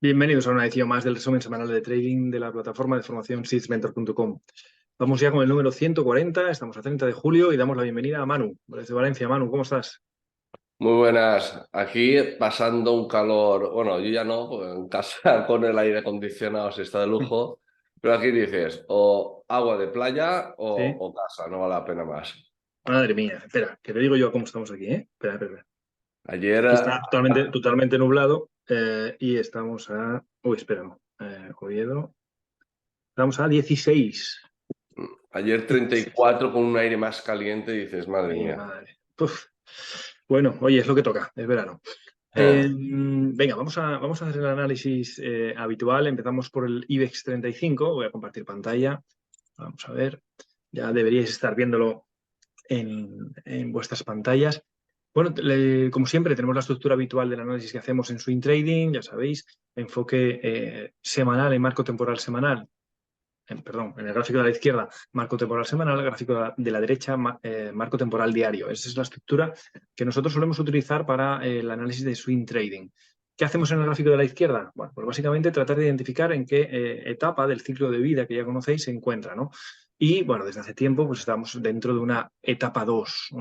Bienvenidos a una edición más del resumen semanal de trading de la plataforma de formación seedsmentor.com. Vamos ya con el número 140, estamos a 30 de julio y damos la bienvenida a Manu, desde Valencia. Manu, ¿cómo estás? Muy buenas, aquí pasando un calor, bueno, yo ya no, porque en casa con el aire acondicionado se está de lujo, pero aquí dices o agua de playa Sí. o casa, no vale la pena más. Madre mía, espera, que te digo yo cómo estamos aquí, ¿eh? Espera, espera, espera. Ayer, Aquí está totalmente nublado y estamos a... Uy, espera, no. Oviedo. Estamos a 16. ayer 16. 34 con un aire más caliente, dices, madre Mi mía. madre. Uf. Bueno, oye, es lo que toca, es verano. Venga, vamos a hacer el análisis habitual. Empezamos por el IBEX 35. Voy a compartir pantalla. Vamos a ver. Ya deberíais estar viéndolo en vuestras pantallas. Bueno, como siempre, tenemos la estructura habitual del análisis que hacemos en swing trading, ya sabéis, enfoque semanal en marco temporal semanal. Perdón, en el gráfico de la izquierda, marco temporal semanal, el gráfico de la derecha, marco temporal diario. Esa es la estructura que nosotros solemos utilizar para el análisis de swing trading. ¿Qué hacemos en el gráfico de la izquierda? Bueno, pues básicamente tratar de identificar en qué etapa del ciclo de vida que ya conocéis se encuentra, ¿no? Y bueno, desde hace tiempo pues estamos dentro de una etapa 2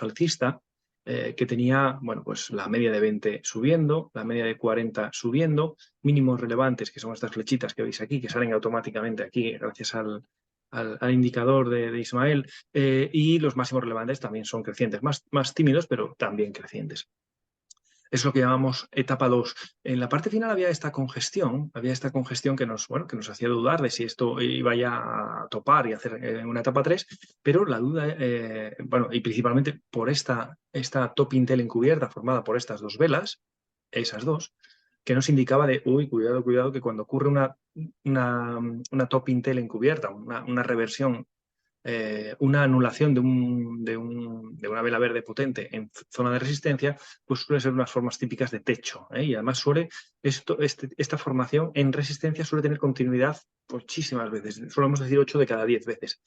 alcista, que tenía, bueno, pues la media de 20 subiendo, la media de 40 subiendo, mínimos relevantes, que son estas flechitas que veis aquí, que salen automáticamente aquí gracias al indicador de Ismael, y los máximos relevantes también son crecientes, más tímidos, pero también crecientes. Es lo que llamamos etapa 2. En la parte final había esta congestión que nos, bueno, que nos hacía dudar de si esto iba ya a topar y hacer una etapa 3, pero la duda, bueno, y principalmente por esta top Intel encubierta formada por estas dos velas, esas dos, que nos indicaba de, uy, cuidado, cuidado, que cuando ocurre una top Intel encubierta, una reversión, una anulación de una vela verde potente en zona de resistencia, pues suele ser unas formas típicas de techo, ¿eh? Y además esta formación en resistencia suele tener continuidad muchísimas veces, solemos decir 8 de cada 10 veces.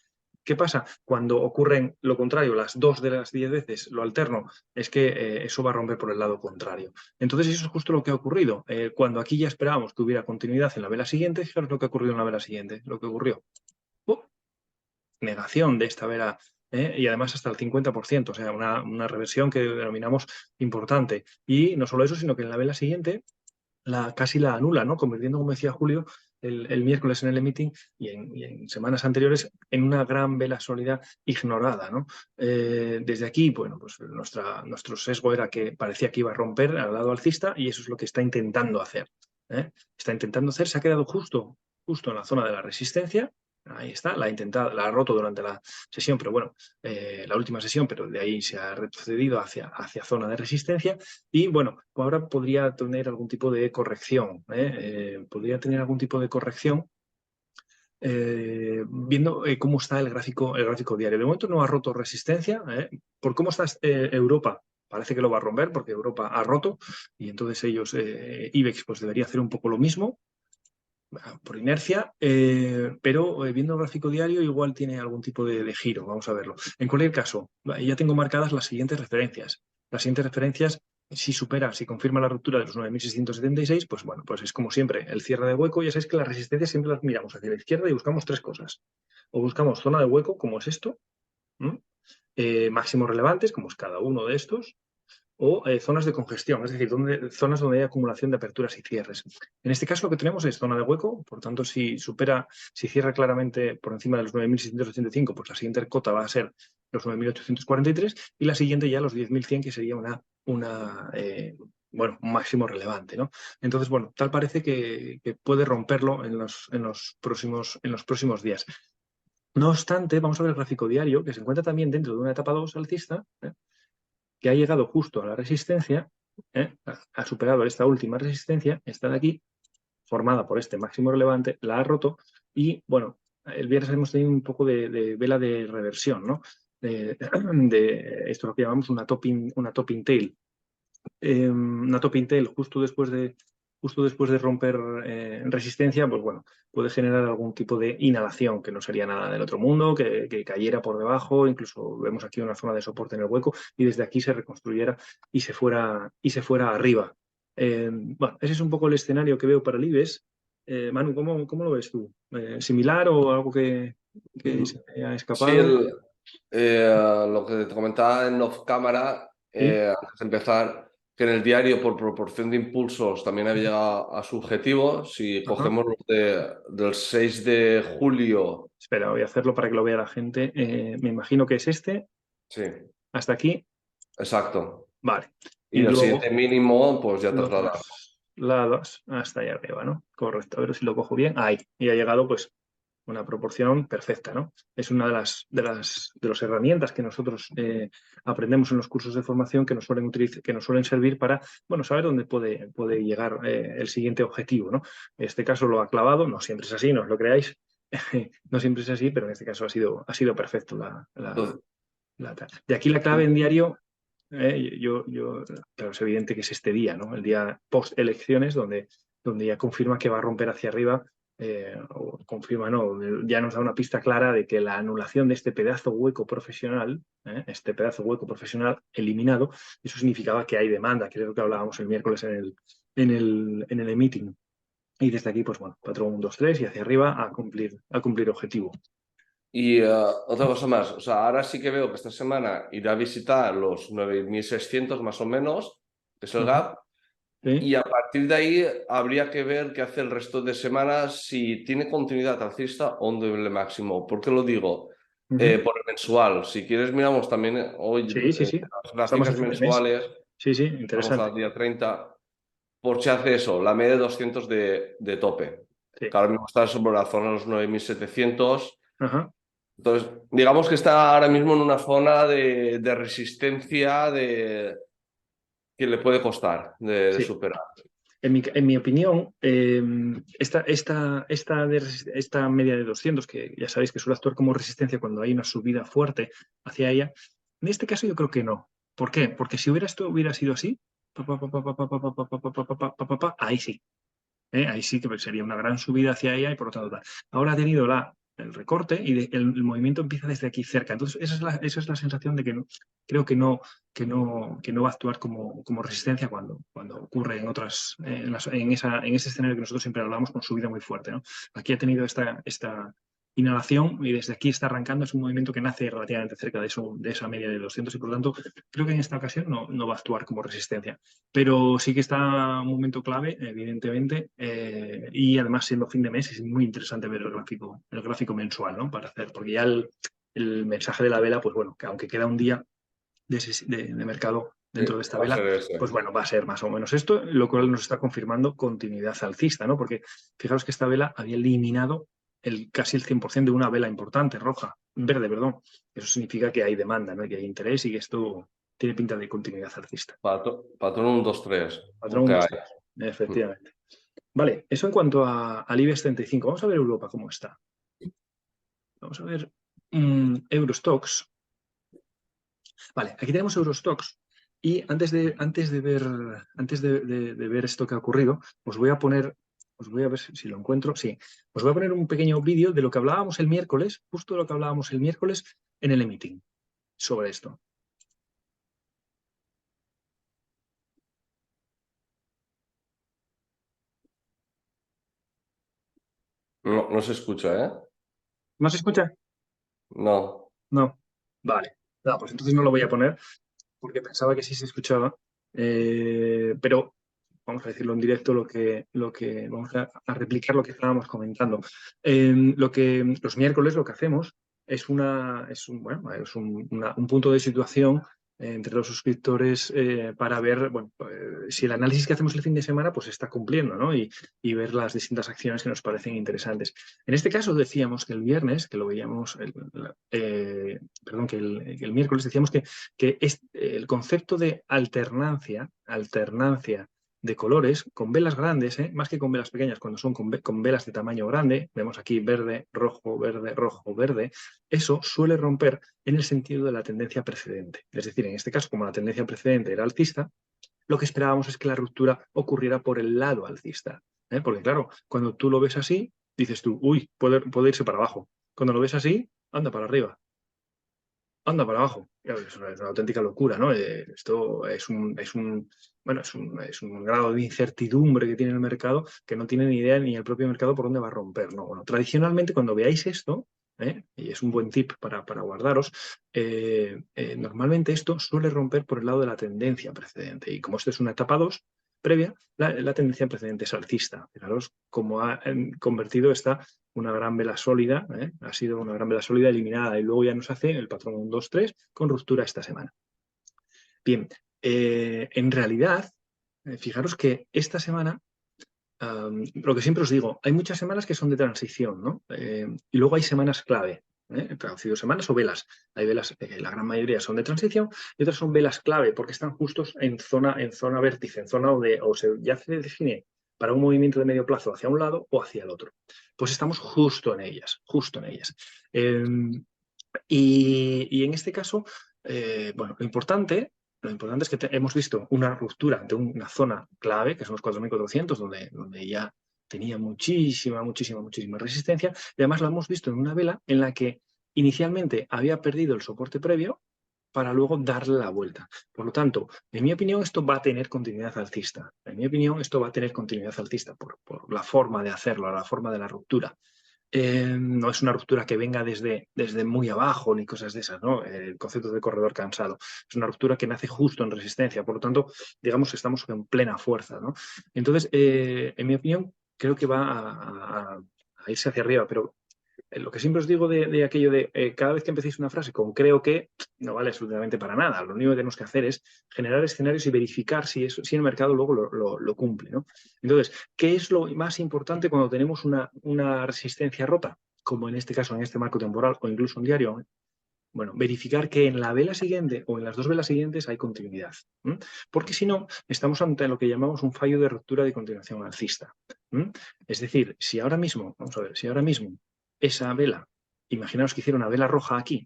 ¿Qué pasa? Cuando ocurren lo contrario, las 2 de las 10 veces, lo alterno, es que eso va a romper por el lado contrario. Entonces, eso es justo lo que ha ocurrido. Cuando aquí ya esperábamos que hubiera continuidad en la vela siguiente, fijaros lo que ha ocurrido en la vela siguiente, lo que ocurrió. ¡Oh! Negación de esta vela, y además hasta el 50%, o sea, una reversión que denominamos importante. Y no solo eso, sino que en la vela siguiente casi la anula, ¿no? Convirtiendo, como decía Julio, el miércoles en el meeting y en semanas anteriores en una gran vela sólida ignorada, ¿no? Desde aquí, bueno, pues nuestro sesgo era que parecía que iba a romper al lado alcista y eso es lo que está intentando hacer. Está intentando hacer, se ha quedado justo en la zona de la resistencia. Ahí está, la ha roto durante la sesión, pero bueno, la última sesión, pero de ahí se ha retrocedido hacia zona de resistencia y bueno, ahora podría tener algún tipo de corrección, podría tener algún tipo de corrección, viendo cómo está el gráfico diario. De momento no ha roto resistencia, por cómo está Europa. Parece que lo va a romper porque Europa ha roto y entonces ellos, IBEX, pues debería hacer un poco lo mismo por inercia, pero viendo el gráfico diario igual tiene algún tipo de giro, vamos a verlo. En cualquier caso, ya tengo marcadas las siguientes referencias. Las siguientes referencias, si confirma la ruptura de los 9.676, pues bueno, pues es como siempre, el cierre de hueco. Ya sabéis que las resistencias siempre las miramos hacia la izquierda y buscamos tres cosas. O buscamos zona de hueco, como es esto, máximos relevantes, como es cada uno de estos, o zonas de congestión, es decir, zonas donde hay acumulación de aperturas y cierres. En este caso lo que tenemos es zona de hueco, por tanto, si cierra claramente por encima de los 9.685, pues la siguiente cota va a ser los 9.843 y la siguiente ya los 10.100, que sería bueno, un máximo relevante, ¿no? Entonces, bueno, tal parece que puede romperlo en los próximos días. No obstante, vamos a ver el gráfico diario, que se encuentra también dentro de una etapa 2 alcista, que ha llegado justo a la resistencia, ha superado esta última resistencia, está de aquí, formada por este máximo relevante, la ha roto y, bueno, el viernes hemos tenido un poco de vela de reversión, ¿no? De esto es lo que llamamos una top tail. Una top Intel justo después de romper resistencia, pues bueno, puede generar algún tipo de inhalación, que no sería nada del otro mundo, que cayera por debajo, incluso vemos aquí una zona de soporte en el hueco y desde aquí se reconstruyera y se fuera arriba. Bueno, ese es un poco el escenario que veo para el IBEX. Manu, ¿cómo lo ves tú? ¿Similar o algo que se me haya Sí, escapado? lo que te comentaba en off cámara, Sí. antes de empezar, que en el diario por proporción de impulsos también había llegado a su objetivo. Si Ajá. cogemos los del 6 de julio, Espera, voy a hacerlo para que lo vea la gente. Me imagino que es este, sí, hasta aquí. exacto. Vale. Y Y del luego siguiente mínimo, pues ya los trasladamos. lados hasta allá arriba, ¿no? Correcto. A ver si lo cojo bien. Ahí. Y ha llegado, pues, una proporción perfecta, ¿no? Es una de las herramientas que nosotros aprendemos en los cursos de formación que nos suelen utilizar, que nos suelen servir para, bueno, saber dónde puede llegar el siguiente objetivo, ¿no? En este caso lo ha clavado, no siempre es así, no os lo creáis, no siempre es así, pero en este caso ha sido perfecto Entonces, de aquí la clave en diario, claro, es evidente que es este día, ¿no? El día post elecciones, donde ya confirma que va a romper hacia arriba, o confirma, no, ya nos da una pista clara de que la anulación de este pedazo hueco profesional eliminado, eso significaba que hay demanda, que es lo que hablábamos el miércoles en el meeting. Y desde aquí, pues bueno, patrón 1, 2, 3 y hacia arriba a cumplir objetivo. y otra cosa más, o sea, ahora sí que veo que esta semana irá a visitar los 9.600 más o menos, que es el Ujú. gap. ¿Sí? Y a partir de ahí habría que ver qué hace el resto de semanas, si tiene continuidad alcista o un doble máximo. ¿Por qué lo digo? Ujú. Por el mensual. Si quieres, miramos también hoy Sí, sí, sí. las Estamos a gráficas fin de mes. mensuales. Sí, sí, Estamos interesante. al día 30. Por si hace eso, la media de 200 de tope. Sí. Que ahora mismo está sobre la zona de los 9.700. Ajá. Entonces, digamos que está ahora mismo en una zona de resistencia que le puede costar de Sí. superar. En mi opinión, esta media de 200, que ya sabéis que suele actuar como resistencia cuando hay una subida fuerte hacia ella, en este caso yo creo que no. ¿Por qué? Porque si esto hubiera sido así, ahí sí. Ahí sí que sería una gran subida hacia ella y por lo tanto tal. Ahora ha tenido el recorte y el movimiento empieza desde aquí cerca. Entonces, esa es la sensación de que creo que no va a actuar como resistencia cuando ocurre en ese escenario que nosotros siempre hablamos con subida muy fuerte, ¿no? Aquí ha tenido esta inhalación y desde aquí está arrancando. Es un movimiento que nace relativamente cerca de esa media de 200 y por lo tanto creo que en esta ocasión no va a actuar como resistencia. Pero sí que está un momento clave, evidentemente, y además siendo fin de mes es muy interesante ver el gráfico mensual, ¿no? Para hacer, porque ya el mensaje de la vela, pues bueno, que aunque queda un día de mercado dentro de esta Va a vela, ser ese. pues bueno, va a ser más o menos esto, lo cual nos está confirmando continuidad alcista, ¿no? Porque fijaros que esta vela había eliminado casi el 100% de una vela importante, verde, perdón. Eso significa que hay demanda, ¿no? Y que hay interés y que esto tiene pinta de continuidad alcista. Patrón 1, 2, 3. Patrón Ok. 1, 2, 3. Efectivamente. Vale, eso en cuanto al IBEX 35. Vamos a ver Europa cómo está. Vamos a ver Eurostox. Vale, aquí tenemos Eurostox. Y antes de ver esto que ha ocurrido, os voy a ver si lo encuentro. Sí, os voy a poner un pequeño vídeo de lo que hablábamos el miércoles, justo de lo que hablábamos el miércoles en el meeting sobre esto. No, no se escucha, ¿eh? ¿No se escucha? No. No. Vale. No, pues entonces no lo voy a poner porque pensaba que sí se escuchaba, pero vamos a decirlo en directo, vamos a replicar lo que estábamos comentando. Los miércoles lo que hacemos es un punto de situación entre los suscriptores para ver, bueno, si el análisis que hacemos el fin de semana pues está cumpliendo, ¿no? Y ver las distintas acciones que nos parecen interesantes. En este caso decíamos que el viernes, que lo veíamos, perdón, que el miércoles decíamos que el concepto de alternancia de colores con velas grandes, más que con velas pequeñas, cuando son con velas de tamaño grande, vemos aquí verde, rojo, verde, eso suele romper en el sentido de la tendencia precedente. Es decir, en este caso, como la tendencia precedente era alcista, lo que esperábamos es que la ruptura ocurriera por el lado alcista. Porque claro, cuando tú lo ves así, dices tú, puede irse para abajo. Cuando lo ves así, anda para arriba, anda para abajo. Claro, es una auténtica locura, ¿no? Esto bueno, es un grado de incertidumbre que tiene el mercado que no tiene ni idea ni el propio mercado por dónde va a romper, ¿no? Bueno, tradicionalmente cuando veáis esto, y es un buen tip para guardaros, normalmente esto suele romper por el lado de la tendencia precedente. Y como esto es una etapa 2 previa, la tendencia precedente es alcista. Fijaros cómo ha convertido esta una gran vela sólida, ha sido una gran vela sólida eliminada y luego ya nos hace el patrón 1, 2, 3 con ruptura esta semana. Bien, en realidad, fijaros que esta semana, lo que siempre os digo, hay muchas semanas que son de transición, ¿no? Y luego hay semanas clave, traducido semanas o velas. Hay velas, la gran mayoría son de transición y otras son velas clave porque están justos en zona vértice, en zona donde ya se define para un movimiento de medio plazo hacia un lado o hacia el otro. Pues estamos justo en ellas, justo en ellas. Y en este caso, bueno, lo importante es que hemos visto una ruptura de una zona clave, que son los 4.400, donde ya tenía muchísima resistencia, y además lo hemos visto en una vela en la que inicialmente había perdido el soporte previo para luego darle la vuelta. Por lo tanto, en mi opinión, esto va a tener continuidad alcista. En mi opinión, esto va a tener continuidad alcista por la forma de hacerlo, la forma de la ruptura. No es una ruptura que venga desde muy abajo ni cosas de esas, ¿no? El concepto de corredor cansado. Es una ruptura que nace justo en resistencia, por lo tanto, digamos que estamos en plena fuerza, ¿no? Entonces, en mi opinión, creo que va a irse hacia arriba, pero lo que siempre os digo de aquello de cada vez que empecéis una frase con creo que, no vale absolutamente para nada. Lo único que tenemos que hacer es generar escenarios y verificar si el mercado luego lo cumple, ¿no? Entonces, ¿qué es lo más importante cuando tenemos una resistencia rota? Como en este caso, en este marco temporal o incluso en diario. Bueno, verificar que en la vela siguiente o en las dos velas siguientes hay continuidad. Porque si no, estamos ante lo que llamamos un fallo de ruptura de continuación alcista. Es decir, si ahora mismo, vamos a ver, si ahora mismo esa vela, imaginaos que hiciera una vela roja aquí,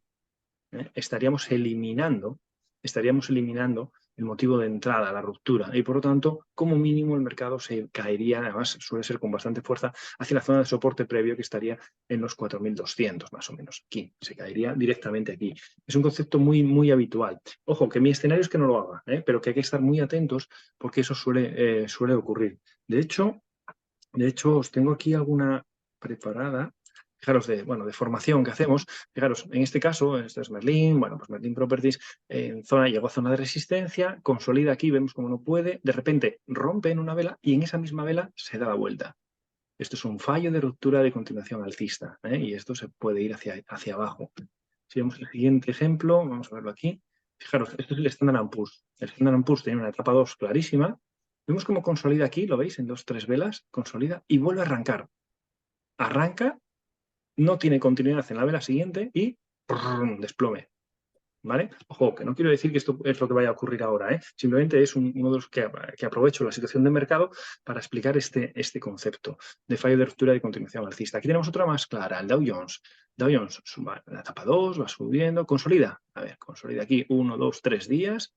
estaríamos eliminando el motivo de entrada, la ruptura, y por lo tanto, como mínimo, el mercado se caería, además suele ser con bastante fuerza, hacia la zona de soporte previo que estaría en los 4.200 más o menos. Aquí, se caería directamente aquí. Es un concepto muy habitual. Ojo, que mi escenario es que no lo haga, pero que hay que estar muy atentos porque eso suele ocurrir. De hecho, os tengo aquí alguna preparada. Fijaros, de formación que hacemos. Fijaros, en este caso, esto es Merlin, bueno, pues Merlin Properties, llegó a zona de resistencia, consolida aquí, vemos cómo no puede, de repente rompe en una vela y en esa misma vela se da la vuelta. Esto es un fallo de ruptura de continuación alcista, y esto se puede ir hacia abajo. Si vemos el siguiente ejemplo, vamos a verlo aquí. Fijaros, esto es el Standard & Poor's. El Standard & Poor's tiene una etapa 2 clarísima. Vemos cómo consolida aquí, lo veis, en 2-3 velas, consolida y vuelve a arrancar. Arranca, no tiene continuidad en la vela siguiente y desplome. ¿Vale? Ojo, que no quiero decir que esto es lo que vaya a ocurrir ahora, simplemente es uno de los que aprovecho la situación de mercado para explicar este concepto de fallo de ruptura de continuación alcista. Aquí tenemos otra más clara, el Dow Jones. Dow Jones va en la etapa 2, va subiendo, consolida. A ver, consolida aquí 1, 2, 3 días,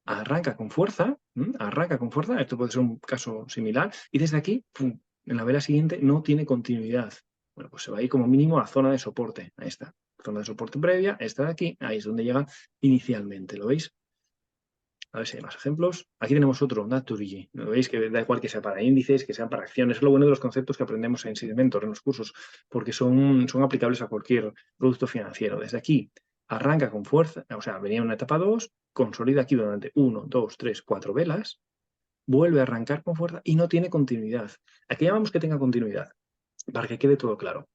arranca con fuerza, esto puede ser un caso similar, y desde aquí, pum, en la vela siguiente no tiene continuidad. Bueno, pues se va a ir como mínimo a la zona de soporte, ahí está, zona de soporte previa, esta de aquí, ahí es donde llega inicialmente, ¿lo veis? A ver si hay más ejemplos. Aquí tenemos otro, Naturgy. ¿Lo veis? Que da igual que sea para índices, que sean para acciones. Es lo bueno de los conceptos que aprendemos en Seedmentor, en los cursos, porque son aplicables a cualquier producto financiero. Desde aquí arranca con fuerza, o sea, venía en una etapa 2, consolida aquí durante 1, 2, 3, 4 velas, vuelve a arrancar con fuerza y no tiene continuidad. Aquí llamamos que tenga continuidad, para que quede todo claro.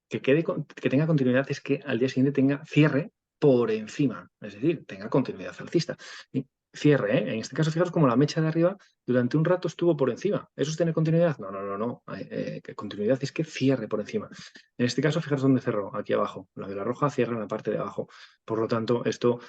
Que tenga continuidad es que al día siguiente tenga cierre por encima, es decir, tenga continuidad alcista. Y cierre, en este caso, fijaros como la mecha de arriba durante un rato estuvo por encima. ¿Eso es tener continuidad? No. Que continuidad es que cierre por encima. En este caso, fijaros dónde cerró, aquí abajo. La vela roja cierra en la parte de abajo. Por lo tanto, esto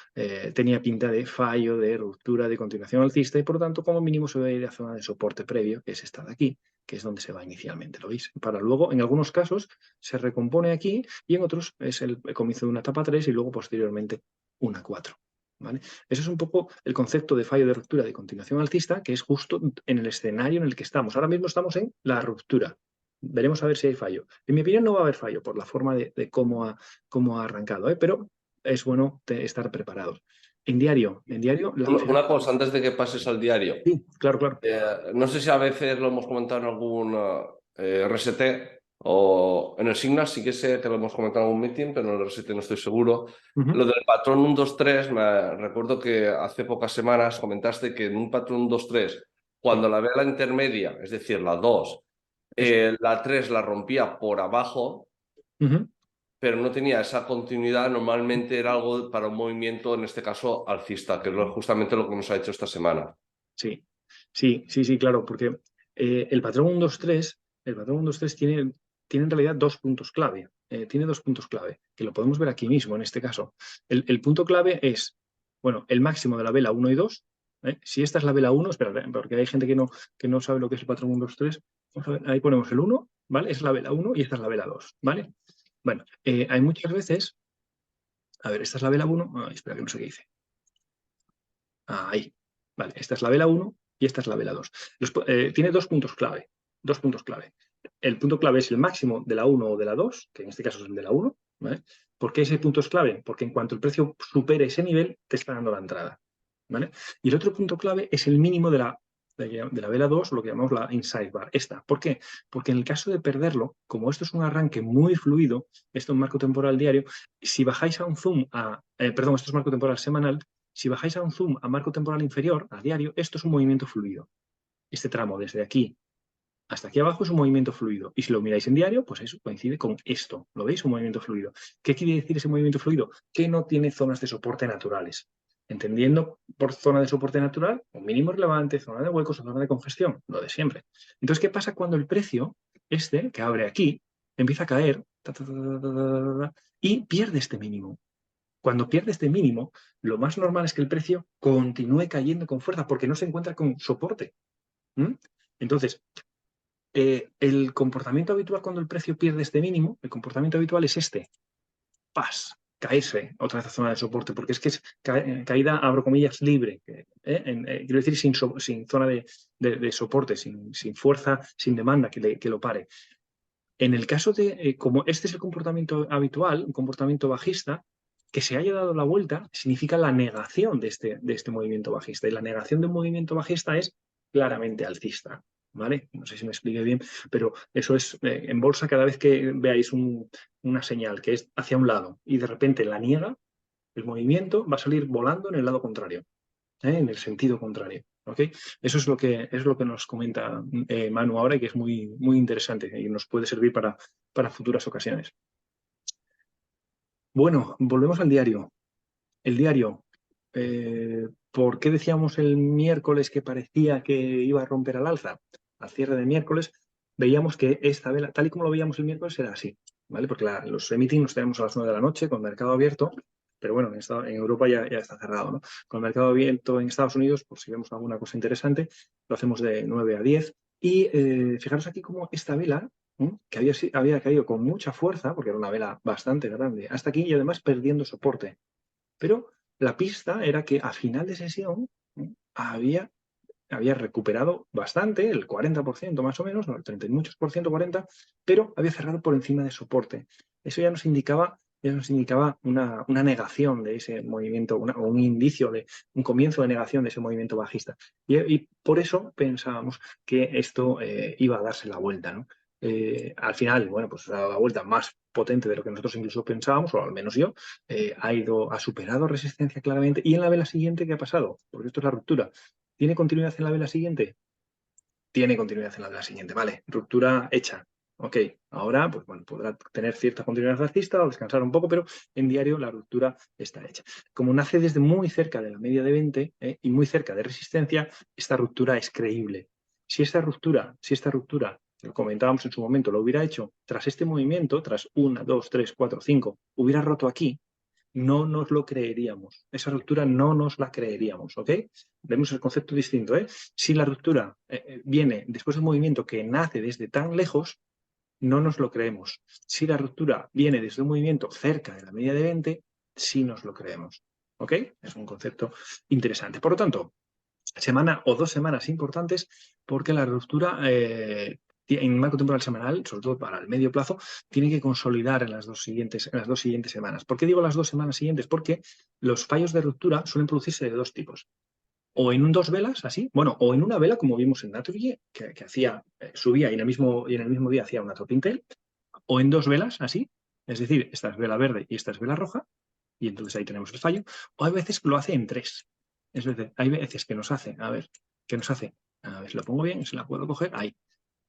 tenía pinta de fallo, de ruptura, de continuación alcista y por lo tanto, como mínimo, se va a ir a zona de soporte previo, que es esta de aquí, que es donde se va inicialmente, ¿lo veis? Para luego, en algunos casos, se recompone aquí y en otros es el comienzo de una etapa 3 y luego posteriormente una 4. ¿Vale? Eso es un poco el concepto de fallo de ruptura de continuación alcista, que es justo en el escenario en el que estamos. Ahora mismo estamos en la ruptura. Veremos a ver si hay fallo. En mi opinión no va a haber fallo por la forma de cómo ha arrancado, pero es bueno estar preparados. En diario, Una cosa, antes de que pases al diario. sí, claro, claro. No sé si a veces lo hemos comentado en algún RST o en el Signal, sí que sé que lo hemos comentado en algún meeting, pero en el RST no estoy seguro. Lo del patrón 1, 2, 3, recuerdo que hace pocas semanas comentaste que en un patrón 1, 2, 3, cuando la vela intermedia, es decir, la 2, la 3 la rompía por abajo, pero no tenía esa continuidad, normalmente era algo para un movimiento, en este caso, alcista, que es justamente lo que nos ha hecho esta semana. Sí, sí, claro, porque el patrón 1, 2, 3, el patrón 1, 2, 3 tiene en realidad dos puntos clave. Tiene dos puntos clave, que lo podemos ver aquí mismo en este caso. El punto clave es, bueno, el máximo de la vela 1 y 2. Si esta es la vela 1, espera, porque hay gente que no sabe lo que es el patrón 1, 2, 3. Vamos a ver, ahí ponemos el 1, ¿vale? Es la vela 1 y esta es la vela 2, ¿vale? Bueno, hay muchas veces, a ver, esta es la vela 1, espera que no sé qué dice. Ahí. Vale, esta es la vela 1 y esta es la vela 2. Tiene dos puntos clave. Dos puntos clave. El punto clave es el máximo de la 1 o de la 2, que en este caso es el de la 1. ¿Vale? ¿Por qué ese punto es clave? Porque en cuanto el precio supere ese nivel, te está dando la entrada. ¿Vale? Y el otro punto clave es el mínimo de la vela 2, lo que llamamos la inside bar. Esta. ¿Por qué? Porque en el caso de perderlo, como esto es un arranque muy fluido, esto es un marco temporal diario, si bajáis a un zoom perdón, esto es marco temporal semanal, si bajáis a un zoom a marco temporal inferior, a diario, esto es un movimiento fluido. Este tramo desde aquí hasta aquí abajo es un movimiento fluido. Y si lo miráis en diario, pues eso coincide con esto. ¿Lo veis? Un movimiento fluido. ¿Qué quiere decir ese movimiento fluido? Que no tiene zonas de soporte naturales. Entendiendo por zona de soporte natural, un mínimo relevante, zona de huecos o zona de congestión, lo de siempre. Entonces, ¿qué pasa cuando el precio, que abre aquí, empieza a caer y pierde este mínimo? Cuando pierde este mínimo, lo más normal es que el precio continúe cayendo con fuerza porque no se encuentra con soporte. Entonces, el comportamiento habitual cuando el precio pierde este mínimo, el comportamiento habitual es este. Paz, caerse otra vez a zona de soporte, porque es que es caída, abro comillas, libre. Quiero decir, sin zona de soporte, sin fuerza, sin demanda que lo pare. En el caso de, como este es el comportamiento habitual, un comportamiento bajista, que se haya dado la vuelta significa la negación de este movimiento bajista. Y la negación de un movimiento bajista es claramente alcista. ¿Vale? No sé si me expliqué bien, pero eso es en bolsa cada vez que veáis una señal que es hacia un lado y de repente la niega, el movimiento va a salir volando en el lado contrario, en el sentido contrario. ¿Okay? Eso es lo que nos comenta Manu ahora y que es muy, muy interesante y nos puede servir para futuras ocasiones. Bueno, volvemos al diario. El diario, ¿por qué decíamos el miércoles que parecía que iba a romper al alza? Al cierre de miércoles veíamos que esta vela, tal y como lo veíamos el miércoles, era así, ¿vale? Porque los meetings los tenemos a las 9 de la noche con mercado abierto, pero bueno, en Europa ya está cerrado, ¿no? Con el mercado abierto en Estados Unidos, por si vemos alguna cosa interesante, lo hacemos de 9 a 10. Y fijaros aquí cómo esta vela, que había caído con mucha fuerza, porque era una vela bastante grande, hasta aquí y además perdiendo soporte. Pero la pista era que a final de sesión había recuperado bastante, el 40% más o menos, no, el 30 y muchos por ciento, 40, pero había cerrado por encima de soporte. Eso ya nos indicaba una negación de ese movimiento, o un indicio de un comienzo de negación de ese movimiento bajista. Y por eso pensábamos que esto iba a darse la vuelta, ¿no? Al final, bueno, pues ha dado la vuelta más potente de lo que nosotros incluso pensábamos, o al menos yo, ha superado resistencia claramente. Y en la vela siguiente, ¿qué ha pasado? Porque esto es la ruptura. ¿Tiene continuidad en la vela siguiente? Tiene continuidad en la vela siguiente, vale. Ruptura hecha. Ok, ahora pues bueno, podrá tener cierta continuidad alcista o descansar un poco, pero en diario la ruptura está hecha. Como nace desde muy cerca de la media de 20 y muy cerca de resistencia, esta ruptura es creíble. Si esta ruptura, lo comentábamos en su momento, lo hubiera hecho tras este movimiento, tras 1, 2, 3, 4, 5, hubiera roto aquí, no nos lo creeríamos. Esa ruptura no nos la creeríamos, ¿ok? Vemos el concepto distinto, ¿eh? Si la ruptura viene después de un movimiento que nace desde tan lejos, no nos lo creemos. Si la ruptura viene desde un movimiento cerca de la media de 20, sí nos lo creemos, ¿ok? Es un concepto interesante. Por lo tanto, semana o 2 semanas importantes porque la ruptura en un marco temporal semanal, sobre todo para el medio plazo, tiene que consolidar en las dos siguientes semanas. ¿Por qué digo las 2 semanas siguientes? Porque los fallos de ruptura suelen producirse de 2 tipos. O en un 2 velas, así, bueno, o en una vela, como vimos en Naturgy, que hacía, subía y en el mismo día hacía una topping tail, o en 2 velas, así, es decir, esta es vela verde y esta es vela roja, y entonces ahí tenemos el fallo, o hay veces que lo hace en 3. Es decir, hay veces que nos hace, a ver, si lo pongo bien, si la puedo coger, ahí.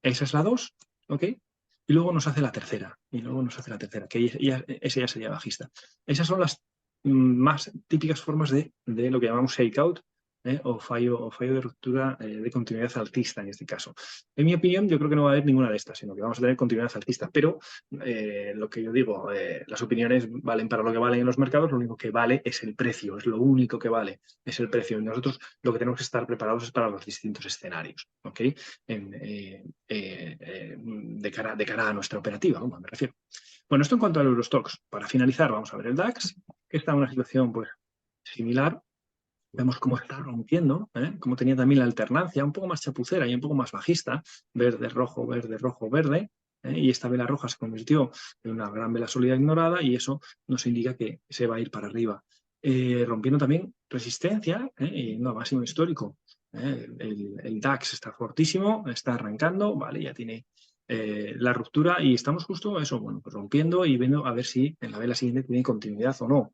Esa es la 2, ¿ok? Y luego nos hace la tercera, que ese ya sería bajista. Esas son las más típicas formas de lo que llamamos shakeout, o fallo de ruptura de continuidad alcista en este caso. En mi opinión, yo creo que no va a haber ninguna de estas, sino que vamos a tener continuidad alcista, pero lo que yo digo, las opiniones valen para lo que valen en los mercados, lo único que vale es el precio, es lo único que vale, es el precio. Y nosotros lo que tenemos que estar preparados es para los distintos escenarios, ¿ok? De cara a nuestra operativa, ¿no? Me refiero. Bueno, esto en cuanto al Eurostoxx. Para finalizar, vamos a ver el DAX, que está en una situación pues, similar. Vemos cómo está rompiendo, cómo tenía también la alternancia, un poco más chapucera y un poco más bajista, verde, rojo, verde, y esta vela roja se convirtió en una gran vela sólida ignorada y eso nos indica que se va a ir para arriba. Rompiendo también resistencia, no, máximo histórico. El DAX está fortísimo, está arrancando, vale, ya tiene la ruptura y estamos justo eso, bueno, pues rompiendo y viendo a ver si en la vela siguiente tiene continuidad o no.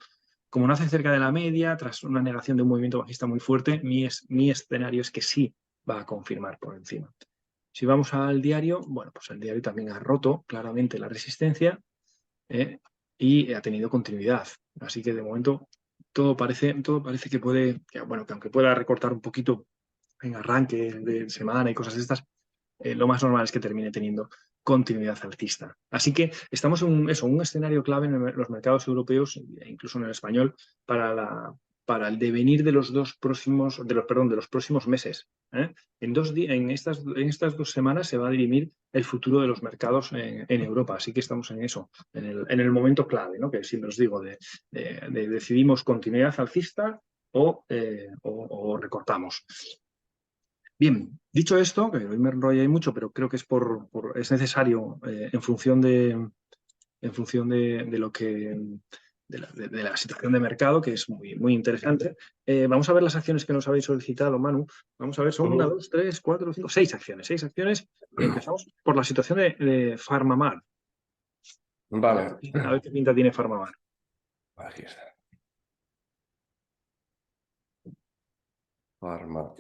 Como nace cerca de la media, tras una negación de un movimiento bajista muy fuerte, mi escenario es que sí va a confirmar por encima. Si vamos al diario, bueno, pues el diario también ha roto claramente la resistencia y ha tenido continuidad. Así que de momento todo parece que puede, bueno, que aunque pueda recortar un poquito en arranque de semana y cosas de estas, lo más normal es que termine teniendo continuidad alcista. Así que estamos en un escenario clave en los mercados europeos e incluso en el español para el devenir de los próximos meses. En estas 2 semanas se va a dirimir el futuro de los mercados en Europa. Así que estamos en eso, en el momento clave, ¿no? Que siempre os digo, de decidimos continuidad alcista o recortamos. Bien, dicho esto, que hoy me enrollo ahí mucho, pero creo que es necesario en función de lo que de la situación de mercado, que es muy, muy interesante. Vamos a ver las acciones que nos habéis solicitado, Manu. Vamos a ver, son 1, 2, 3, 4, 5, 6 acciones. 6 acciones. Empezamos por la situación de Farmamar. Vale. A ver qué pinta tiene Farmamar. Aquí está. Farmamar.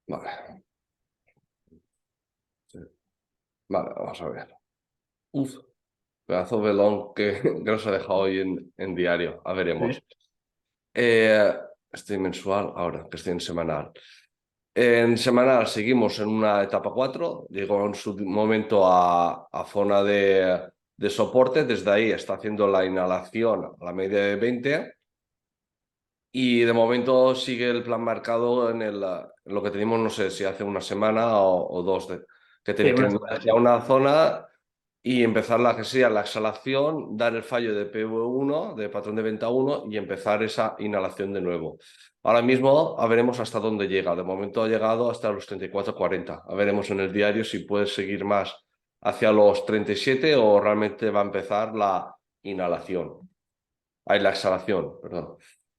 Vale. Sí. Vale, vamos a ver. Uf, pedazo de velón que nos ha dejado hoy en diario. A veremos. Sí. Estoy mensual, ahora que estoy en semanal. En semanal seguimos en una etapa 4, llegó en su momento a zona de soporte, desde ahí está haciendo la inhalación a la media de 20 y de momento sigue el plan marcado en lo que teníamos, no sé si hace una semana o 2, que tiene que ir hacia una zona y empezar la que sea la exhalación, dar el fallo de PV1, de patrón de venta 1 y empezar esa inhalación de nuevo. Ahora mismo a veremos hasta dónde llega. De momento ha llegado hasta los 34,40. A veremos en el diario si puede seguir más hacia los 37 o realmente va a empezar la inhalación. La exhalación, perdón.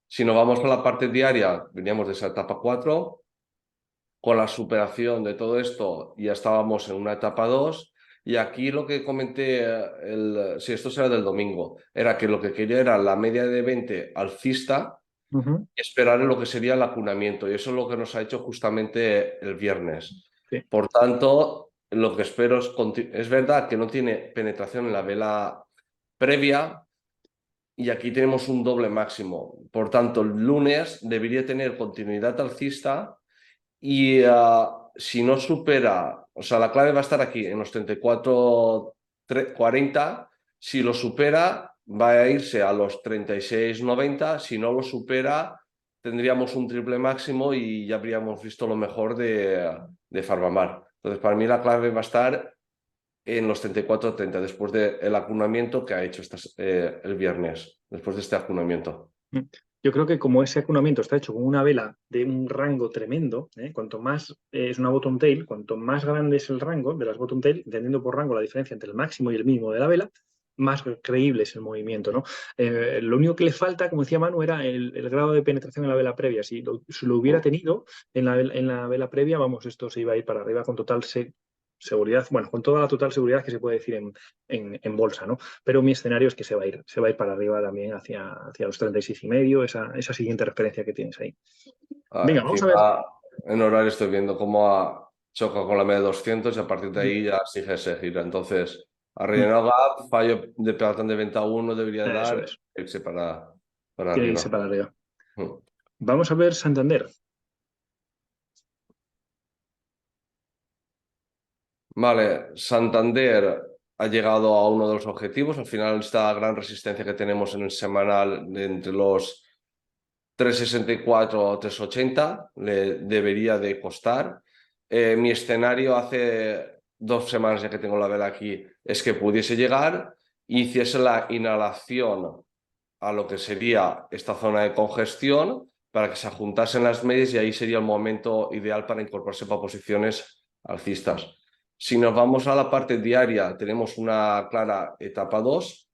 Si nos vamos a la parte diaria, veníamos de esa etapa 4. Con la superación de todo esto ya estábamos en una etapa 2. Y aquí lo que comenté, si esto será del domingo, era que lo que quería era la media de 20 alcista y esperar en lo que sería el acunamiento. Y eso es lo que nos ha hecho justamente el viernes. Sí. Por tanto, lo que espero es verdad que no tiene penetración en la vela previa y aquí tenemos un doble máximo. Por tanto, el lunes debería tener continuidad alcista y si no supera, o sea, la clave va a estar aquí, en los 34,40. Si lo supera, va a irse a los 36,90. Si no lo supera, tendríamos un triple máximo y ya habríamos visto lo mejor de Farmamar. Entonces, para mí la clave va a estar en los 34,30, después del acunamiento que ha hecho el viernes, después de este acunamiento. Yo creo que como ese acunamiento está hecho con una vela de un rango tremendo, cuanto más es una bottom tail, cuanto más grande es el rango de las bottom tail, entendiendo por rango la diferencia entre el máximo y el mínimo de la vela, más creíble es el movimiento, ¿no? Lo único que le falta, como decía Manu, era el grado de penetración en la vela previa. Si lo hubiera tenido en la vela previa, vamos, esto se iba a ir para arriba con total seguridad, bueno, con toda la total seguridad que se puede decir en bolsa, ¿no? Pero mi escenario es que se va a ir para arriba también hacia los 36,5, esa siguiente referencia que tienes ahí. Venga, vamos a ver. Encima, en horario estoy viendo cómo choca con la media de 200 y a partir de ahí ya sigue ese gira. Entonces, a rellenar gap, fallo de patrón de venta 1 debería Eso dar, es, irse para tiene que irse arriba. para arriba. Mm. Vamos a ver Santander. Vale, Santander ha llegado a uno de los objetivos. Al final, esta gran resistencia que tenemos en el semanal de entre los 3,64 o 3,80 le debería de costar. Mi escenario hace 2 semanas ya que tengo la vela aquí es que pudiese llegar y hiciese la inhalación a lo que sería esta zona de congestión para que se juntasen las medias y ahí sería el momento ideal para incorporarse para posiciones alcistas. Si nos vamos a la parte diaria, tenemos una clara etapa 2.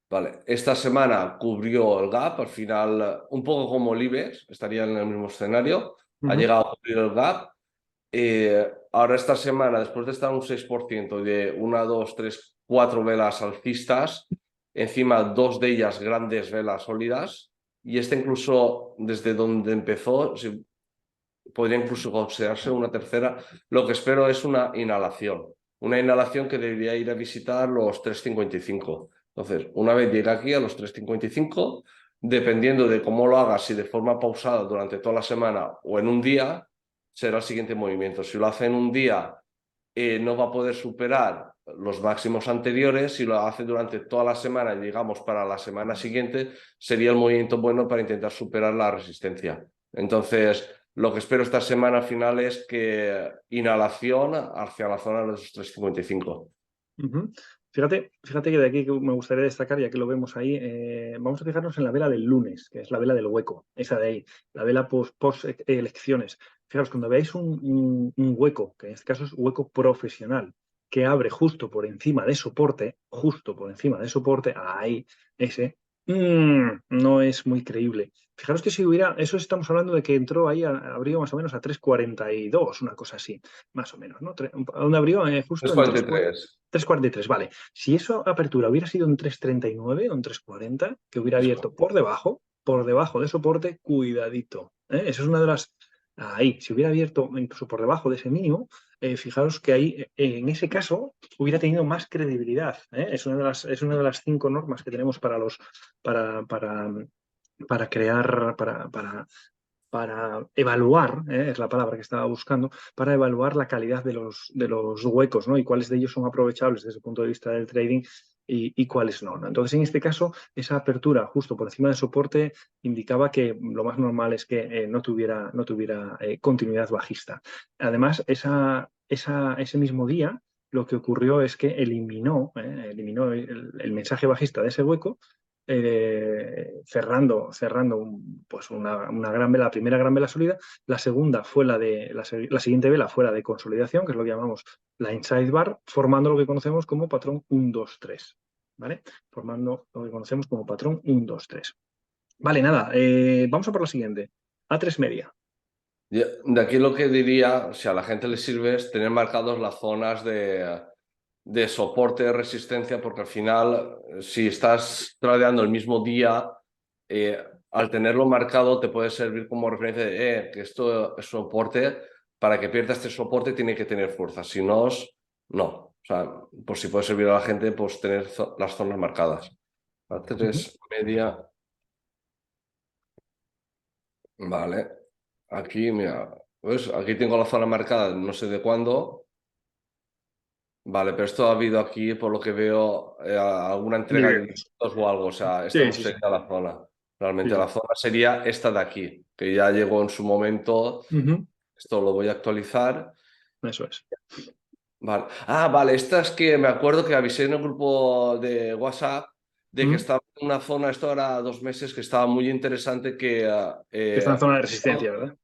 Vale, esta semana cubrió el gap, al final, un poco como el IBEX, estaría en el mismo escenario, ha llegado a cubrir el gap. Ahora esta semana, después de estar un 6% de una, dos, tres, cuatro velas alcistas, encima dos de ellas grandes velas sólidas, y esta incluso desde donde empezó, podría incluso considerarse una tercera. Lo que espero es una inhalación que debería ir a visitar los 3,55. Entonces, una vez llega aquí a los 3,55, dependiendo de cómo lo haga, si de forma pausada durante toda la semana o en un día, será el siguiente movimiento. Si lo hace en un día, no va a poder superar los máximos anteriores. Si lo hace durante toda la semana y llegamos para la semana siguiente, sería el movimiento bueno para intentar superar la resistencia. Entonces, lo que espero esta semana final es que inhalación hacia la zona de los 3,55. Fíjate que de aquí que me gustaría destacar, ya que lo vemos ahí, vamos a fijarnos en la vela del lunes, que es la vela del hueco, esa de ahí, la vela post elecciones. Fijaros, cuando veáis un hueco, que en este caso es hueco profesional, que abre justo por encima de soporte, ahí, ese, no es muy creíble. Fijaros que si hubiera, eso estamos hablando de que entró ahí, abrió más o menos a 3,42, una cosa así, más o menos, ¿no? ¿Dónde abrió? Justo en 3,43. 3,43, vale. Si eso apertura hubiera sido en 3,39 o en 3,40, que hubiera abierto por debajo de soporte, cuidadito. Esa es una de las... Ahí, si hubiera abierto incluso por debajo de ese mínimo, fijaros que ahí, en ese caso, hubiera tenido más credibilidad. Es una de las 5 normas que tenemos para, para, para crear, para evaluar, es la palabra que estaba buscando, para evaluar la calidad de los huecos, ¿no? Y cuáles de ellos son aprovechables desde el punto de vista del trading y cuáles no, ¿no? Entonces, en este caso, esa apertura justo por encima del soporte indicaba que lo más normal es que no tuviera continuidad bajista. Además, ese mismo día, lo que ocurrió es que eliminó el mensaje bajista de ese hueco, cerrando pues una gran vela, la primera gran vela sólida. La segunda fue la siguiente vela fue la de consolidación, que es lo que llamamos la inside bar, formando lo que conocemos como patrón 1, 2, 3. ¿Vale? Formando lo que conocemos como patrón 1, 2, 3. Vale, nada, vamos a por la siguiente. A3 media. De aquí lo que diría, si a la gente le sirve, es tener marcados las zonas de soporte, de resistencia, porque al final, si estás tradeando el mismo día, al tenerlo marcado te puede servir como referencia de que esto es soporte. Para que pierda este soporte tiene que tener fuerza, si no, no. O sea, por si puede servir a la gente, pues tener las zonas marcadas. A 3 media. Vale. Aquí, mira, pues aquí tengo la zona marcada, no sé de cuándo. Vale, pero esto ha habido aquí, por lo que veo, alguna entrega de Dividendos. dividendos o algo. O sea, esta Sí, no sí, sí. sería la zona. Sí, Realmente la sí. zona sería esta de aquí, que ya llegó en su momento. Ujú. Esto lo voy a actualizar. Eso es. Vale. Ah, vale, esta es que me acuerdo que avisé en el grupo de WhatsApp de que Ujú. estaba una zona, esto era 2 meses, que estaba muy interesante, que está en zona de resistencia, ¿verdad?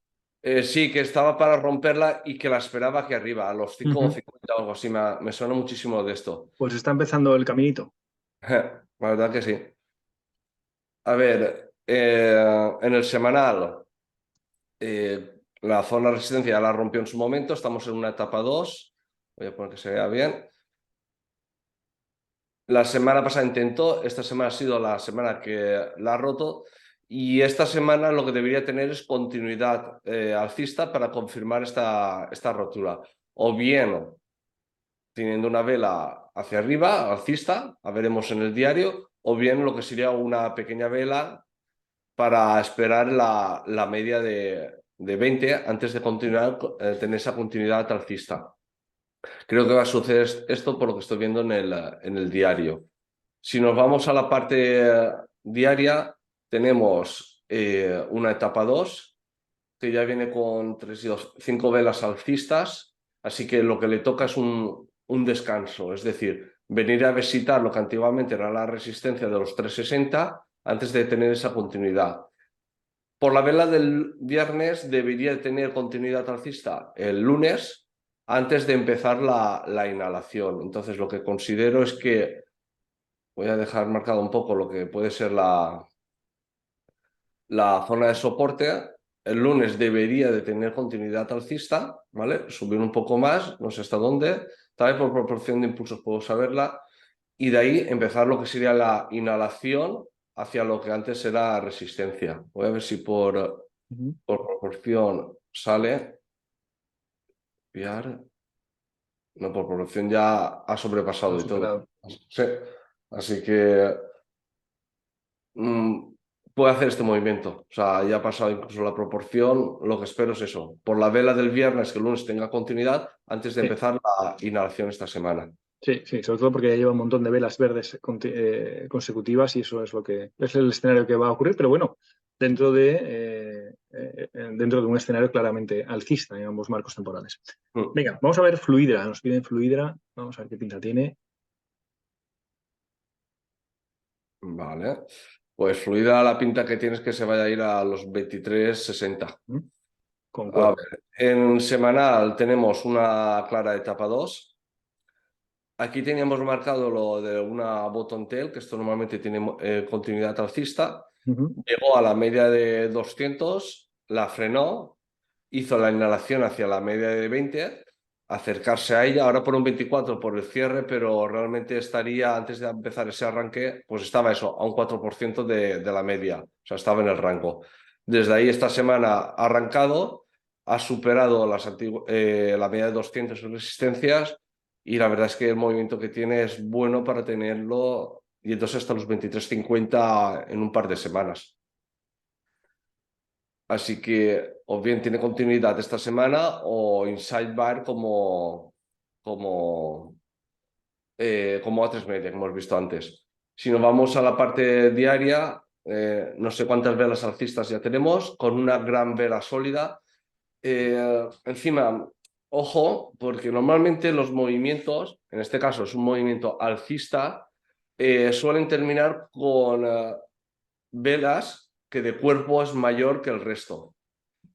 sí, que estaba para romperla y que la esperaba aquí arriba, a los 5,50 o algo así. Me suena muchísimo de esto. Pues está empezando el caminito. La verdad que sí. A ver, en el semanal, la zona de resistencia ya la rompió en su momento. Estamos en una etapa 2. Voy a poner que se vea bien. La semana pasada intentó, esta semana ha sido la semana que la ha roto, y esta semana lo que debería tener es continuidad alcista para confirmar esta rotura. O bien teniendo una vela hacia arriba, alcista, la veremos en el diario, o bien lo que sería una pequeña vela para esperar la media de 20 antes de continuar, tener esa continuidad alcista. Creo que va a suceder esto por lo que estoy viendo en el diario. Si nos vamos a la parte diaria, tenemos una etapa 2 que ya viene con 3 y 2, 5 velas alcistas, así que lo que le toca es un descanso, es decir, venir a visitar lo que antiguamente era la resistencia de los 360 antes de tener esa continuidad. Por la vela del viernes debería tener continuidad alcista el lunes antes de empezar la inhalación. Entonces lo que considero es que voy a dejar marcado un poco lo que puede ser la zona de soporte. El lunes debería de tener continuidad alcista, ¿vale? Subir un poco más, no sé hasta dónde, tal vez por proporción de impulsos puedo saberla, y de ahí empezar lo que sería la inhalación hacia lo que antes era resistencia. Voy a ver si por proporción sale. No, por proporción ya ha sobrepasado y todo. Sí. Así que puede hacer este movimiento. O sea, ya ha pasado incluso la proporción. Lo que espero es eso. Por la vela del viernes, que el lunes tenga continuidad antes de Sí. empezar la inhalación esta semana. Sí, sí, sobre todo porque ya lleva un montón de velas verdes consecutivas y eso es lo que es el escenario que va a ocurrir, pero bueno, dentro de un escenario claramente alcista en ambos marcos temporales. Venga, vamos a ver Fluidra, nos piden Fluidra, vamos a ver qué pinta tiene. Vale. Pues Fluida, la pinta que tienes que se vaya a ir a los 23,60. Concuerdo. A ver, en semanal tenemos una clara etapa 2. Aquí teníamos marcado lo de una bottom tail, que esto normalmente tiene continuidad alcista. Llegó a la media de 200, la frenó, hizo la inhalación hacia la media de 20, acercarse a ella, ahora por un 24 por el cierre, pero realmente estaría, antes de empezar ese arranque, pues estaba eso, a un 4% de la media, o sea, estaba en el rango. Desde ahí esta semana ha arrancado, ha superado la media de 200 en resistencias, y la verdad es que el movimiento que tiene es bueno para tenerlo, y entonces hasta los 23,50 en un par de semanas. Así que o bien tiene continuidad esta semana o inside bar como A3 media, que hemos visto antes. Si nos vamos a la parte diaria, no sé cuántas velas alcistas ya tenemos, con una gran vela sólida. Encima, ojo, porque normalmente los movimientos, en este caso es un movimiento alcista, suelen terminar con velas que de cuerpo es mayor que el resto.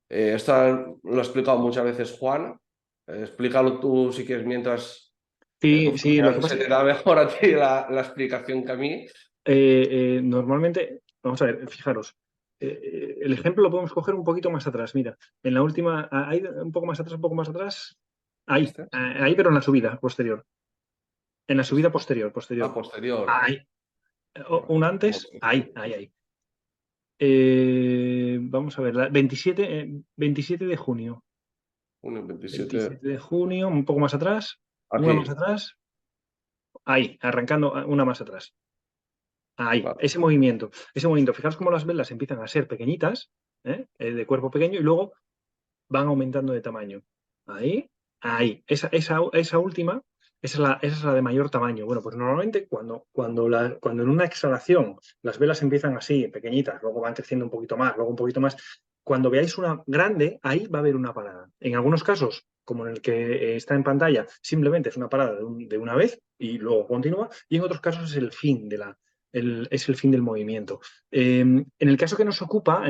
Esto lo ha explicado muchas veces Juan. Explícalo tú si quieres mientras Sí, sí, lo que se pasa es te que da mejor a ti la explicación que a mí. normalmente, vamos a ver, fijaros, el ejemplo lo podemos coger un poquito más atrás. Mira, en la última, ahí, un poco más atrás, un poco más atrás, ahí, ¿Este? ahí, pero en la subida posterior. En la subida posterior, Ah, posterior. posterior. Ahí. Un antes, ahí, ahí, ahí. Vamos a ver, 27 de junio. 1,27. 27 de junio, un poco más atrás, una más Aquí. atrás, ahí, arrancando una más atrás. Ahí, Vale. ese movimiento. Ese movimiento. Fijaos cómo las velas empiezan a ser pequeñitas, de cuerpo pequeño, y luego van aumentando de tamaño. Ahí, ahí. Esa última, esa es la de mayor tamaño. Bueno, pues normalmente cuando en una exhalación las velas empiezan así, pequeñitas, luego van creciendo un poquito más, luego un poquito más, cuando veáis una grande, ahí va a haber una parada. En algunos casos, como en el que está en pantalla, simplemente es una parada de una vez y luego continúa, y en otros casos es el fin es el fin del movimiento. En el caso que nos ocupa,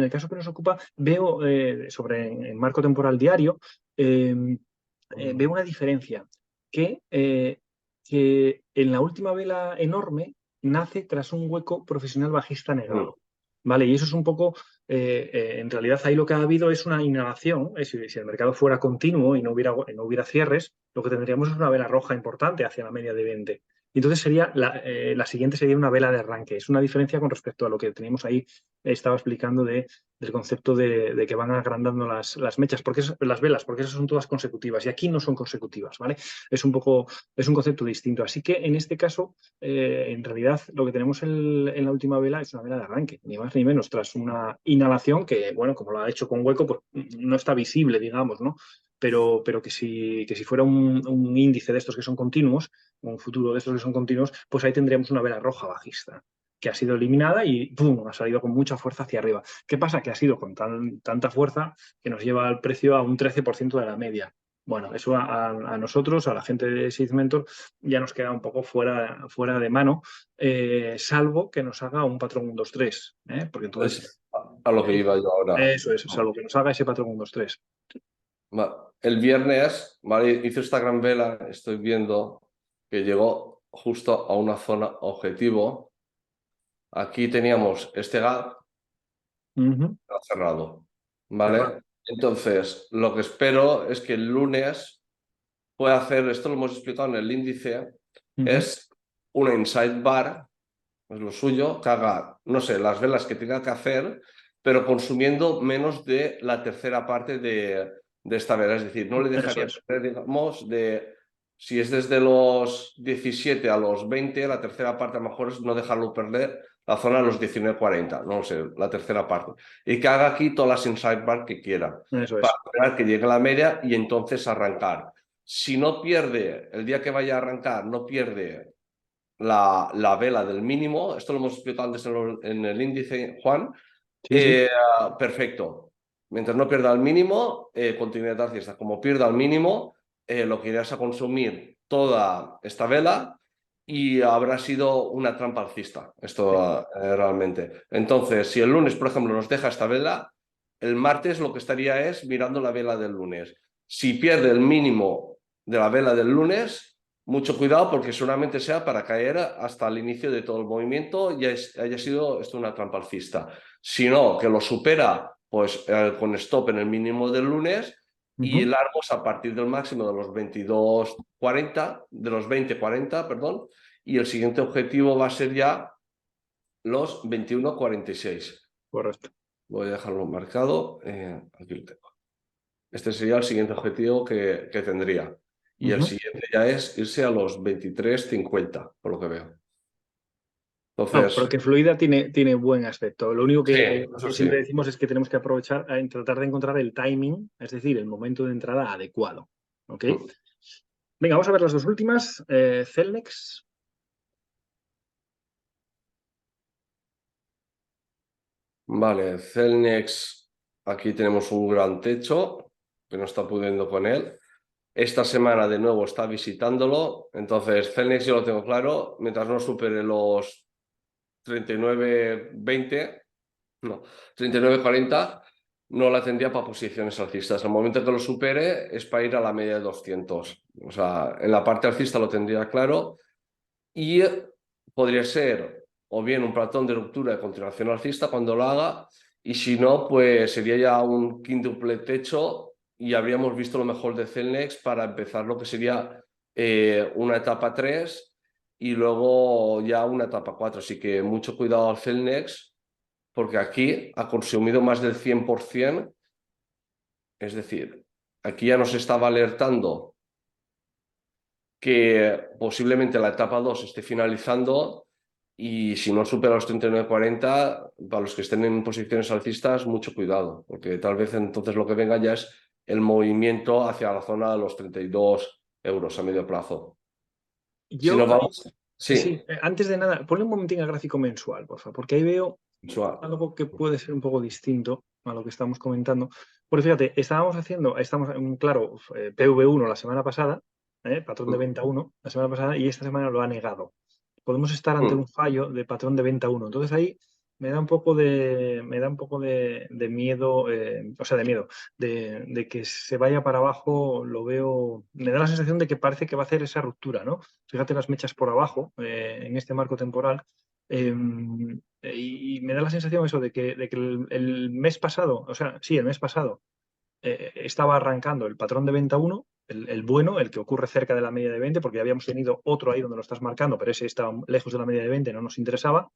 veo sobre el marco temporal diario, veo una diferencia que en la última vela enorme nace tras un hueco profesional bajista negado. ¿Vale? Y eso es un poco, en realidad ahí lo que ha habido es una inhalación. Si el mercado fuera continuo y no hubiera cierres, lo que tendríamos es una vela roja importante hacia la media de 20. Y entonces la siguiente sería una vela de arranque. Es una diferencia con respecto a lo que teníamos ahí, estaba explicando del concepto de que van agrandando las mechas, las velas, porque esas son todas consecutivas y aquí no son consecutivas, ¿vale? Es un concepto distinto. Así que en este caso, en realidad, lo que tenemos en la última vela es una vela de arranque, ni más ni menos, tras una inhalación que, bueno, como lo ha hecho con hueco, pues no está visible, digamos, ¿no? Pero que si fuera un índice de estos que son continuos, un futuro de estos que son continuos, pues ahí tendríamos una vela roja bajista que ha sido eliminada y ¡pum! Ha salido con mucha fuerza hacia arriba. ¿Qué pasa? Que ha sido con tanta fuerza que nos lleva el precio a un 13% de la media. Bueno, eso a nosotros, a la gente de Seed Mentor, ya nos queda un poco fuera de mano, salvo que nos haga un patrón 1-2-3, porque entonces Es a lo que iba yo ahora. eso es, salvo que nos haga ese patrón 1-2-3. El viernes, ¿vale? Hizo esta gran vela, estoy viendo que llegó justo a una zona objetivo. Aquí teníamos este gap cerrado, ¿vale? Entonces, lo que espero es que el lunes pueda hacer, esto lo hemos explicado en el índice, es una inside bar, es lo suyo, que haga, no sé, las velas que tenga que hacer, pero consumiendo menos de la tercera parte de esta vela. Es decir, no le dejaría perder, digamos, si es desde los 17 a los 20, la tercera parte a lo mejor es no dejarlo perder la zona de los 19-40, no lo sé, la tercera parte. Y que haga aquí todas las inside bar que quiera, Eso es. para esperar que llegue la media y entonces arrancar. Si no pierde, el día que vaya a arrancar, no pierde la vela del mínimo, esto lo hemos explicado antes en el índice, Juan, Sí. perfecto. Mientras no pierda el mínimo, continuidad alcista. Como pierda el mínimo, lo que irás a consumir toda esta vela y habrá sido una trampa alcista, esto realmente. Entonces, si el lunes, por ejemplo, nos deja esta vela, el martes lo que estaría es mirando la vela del lunes. Si pierde el mínimo de la vela del lunes, mucho cuidado porque seguramente sea para caer hasta el inicio de todo el movimiento y haya sido esto una trampa alcista. Si no, que lo supera, pues con stop en el mínimo del lunes y largos a partir del máximo de los 22.40, de los 20.40, perdón, y el siguiente objetivo va a ser ya los 21.46. Correcto. Voy a dejarlo marcado. Aquí lo tengo. Este sería el siguiente objetivo que tendría. Y el siguiente ya es irse a los 23.50, por lo que veo. Entonces, pero que Fluida tiene buen aspecto. Lo único sí, que eso sí. siempre decimos es que tenemos que aprovechar en tratar de encontrar el timing, es decir, el momento de entrada adecuado. ¿Ok? Venga, vamos a ver las dos últimas. Celnex. Vale, Celnex, aquí tenemos un gran techo que no está pudiendo con él. Esta semana de nuevo está visitándolo. Entonces, Celnex yo lo tengo claro. Mientras no supere los 39.20, no, 39.40, no la tendría para posiciones alcistas. Al momento que lo supere es para ir a la media de 200. O sea, en la parte alcista lo tendría claro y podría ser o bien un platón de ruptura de continuación alcista cuando lo haga, y si no, pues sería ya un quíntuple techo y habríamos visto lo mejor de Celnex para empezar lo que sería una etapa 3 y luego ya una etapa 4. Así que mucho cuidado al Celnex porque aquí ha consumido más del 100%, es decir, aquí ya nos estaba alertando que posiblemente la etapa 2 esté finalizando y si no supera los 39.40, para los que estén en posiciones alcistas, mucho cuidado, porque tal vez entonces lo que venga ya es el movimiento hacia la zona de los 32 euros a medio plazo. Si nos vamos... Sí, Sí, antes de nada, ponle un momentín al gráfico mensual, por favor, porque ahí veo mensual. algo que puede ser un poco distinto a lo que estamos comentando. Porque fíjate, estamos claro, PV1 la semana pasada, patrón de venta 1 la semana pasada, y esta semana lo ha negado. podemos estar ante un fallo de patrón de venta 1. Entonces ahí me da un poco de miedo, o sea, de miedo, de que se vaya para abajo, lo veo, me da la sensación de que parece que va a hacer esa ruptura, ¿no? Fíjate las mechas por abajo, en este marco temporal, y me da la sensación eso de que el mes pasado, o sea, sí, el mes pasado, estaba arrancando el patrón de venta 1, el bueno, el que ocurre cerca de la media de 20, porque ya habíamos tenido otro ahí donde lo estás marcando, pero ese está lejos de la media de 20, no nos interesaba.